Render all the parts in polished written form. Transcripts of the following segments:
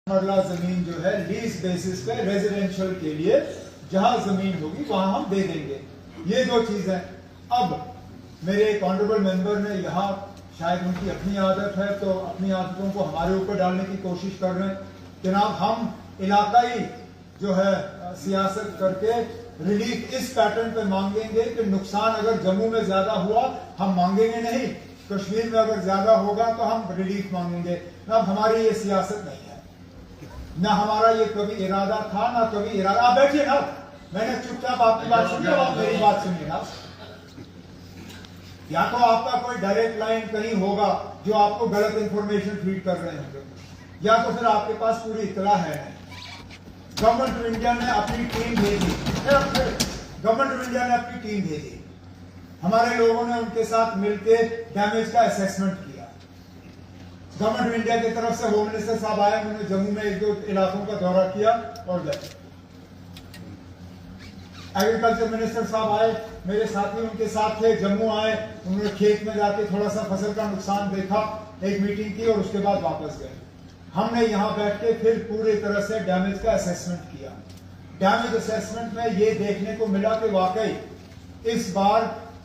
मरला जमीन जो है लीज बेसिस पे रेजिडेंशियल के लिए जहां जमीन होगी वहां हम दे देंगे। ये दो चीजें। अब मेरे एक ऑनरेबल मेंबर ने यहाँ शायद उनकी अपनी आदत है तो अपनी आदतों को हमारे ऊपर डालने की कोशिश कर रहे हैं। जनाब, हम इलाकाई जो है सियासत करके रिलीफ इस पैटर्न पे मांगेंगे कि नुकसान अगर जम्मू में ज्यादा हुआ हम मांगेंगे नहीं, कश्मीर में अगर ज्यादा होगा तो हम रिलीफ मांगेंगे। अब हमारी ये सियासत नहीं है, ना हमारा ये कभी इरादा था ना कभी इरादा। आप बैठिए ना, मैंने चुपचाप आपकी बात सुनी, आप मेरी बात सुनिए ना। या तो आपका कोई डायरेक्ट लाइन कहीं होगा जो आपको गलत इंफॉर्मेशन फीड कर रहे होंगे, या तो फिर आपके पास पूरी इतला है। गवर्नमेंट ऑफ इंडिया ने अपनी टीम भेजी, गवर्नमेंट ऑफ इंडिया ने अपनी टीम भेजी, हमारे लोगों ने उनके साथ मिलकर डैमेज का असेसमेंट किया। गवर्नमेंट ऑफ इंडिया की तरफ से होम मिनिस्टर साहब आए, उन्होंने जम्मू में एक दो इलाकों का दौरा किया और गए। एग्रीकल्चर मिनिस्टर साहब आए, मेरे साथी उनके साथ थे, जम्मू आए, उन्होंने खेत में जाके थोड़ा सा फसल का नुकसान देखा, एक मीटिंग की और उसके बाद वापस गए। हमने यहाँ बैठ के फिर पूरी तरह से डैमेज का असेसमेंट किया। डैमेज असेसमेंट में ये देखने को मिला कि वाकई इस बार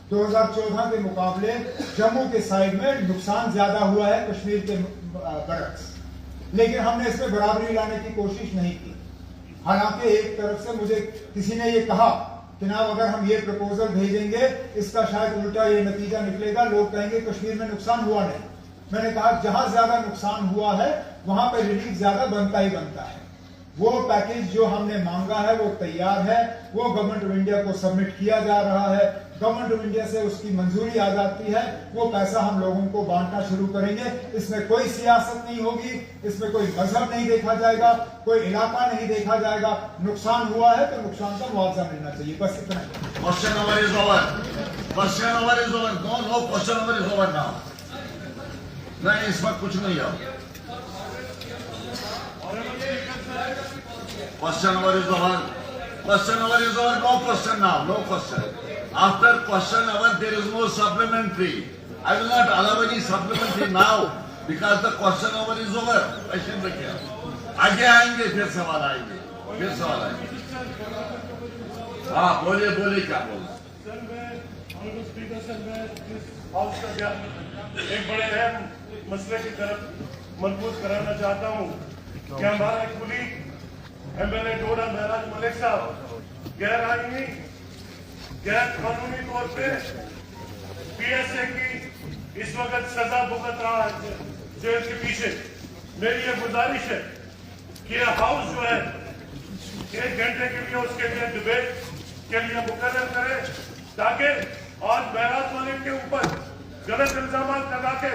2014 के मुकाबले जम्मू के साइड में नुकसान ज्यादा हुआ है कश्मीर के बरक्स, लेकिन हमने इसमें बराबरी लाने की कोशिश नहीं की। हालांकि एक तरफ से मुझे किसी ने ये कहा कि ना अगर हम ये प्रपोजल भेजेंगे इसका शायद उल्टा ये नतीजा निकलेगा, लोग कहेंगे कश्मीर में नुकसान हुआ नहीं। मैंने कहा जहां ज्यादा नुकसान हुआ है वहां पर रिलीफ ज्यादा बनता ही बनता है। वो पैकेज जो हमने मांगा है वो तैयार है, वो गवर्नमेंट ऑफ इंडिया को सबमिट किया जा रहा है। गवर्नमेंट ऑफ इंडिया से उसकी मंजूरी आ जाती है, वो पैसा हम लोगों को बांटना शुरू करेंगे। इसमें कोई सियासत नहीं होगी, इसमें कोई मजहब नहीं देखा जाएगा, कोई इलाका नहीं देखा जाएगा। नुकसान हुआ है तो नुकसान का मुआवजा मिलना चाहिए, बस इतना ही। Question over is over. Question over is over. No question over is over now. नहीं, इस वक्त कुछ नहीं है। Question over is over. Question over is over. No question now. No question. After question over, there is no supplementary. I will not allow any supplementary now because the question over is over. Question रखिए। आगे आएंगे, फिर सवाल आएंगे, फिर सवाल आएंगे। हाँ, बोलिए बोलिए, क्या बोलना? सर, मैं स्पीकर सर, मैं इस हाउस का क्या एक बड़े अहम मसले की तरफ मजबूत कराना चाहता हूँ कि हमारा एक कुलीग एमएलए डोडा महराज मलिक साहब गैर आईनी गैर कानूनी तौर पे पीएसए की इस वक्त सजा भुगत रहा है जेल के पीछे। मेरी ये गुजारिश है कि यह हाउस जो है 1 घंटे के लिए उसके लिए डिबेट के लिए मुकर्रर करे, ताकि आज महराज मलिक के ऊपर गलत इल्जाम लगा के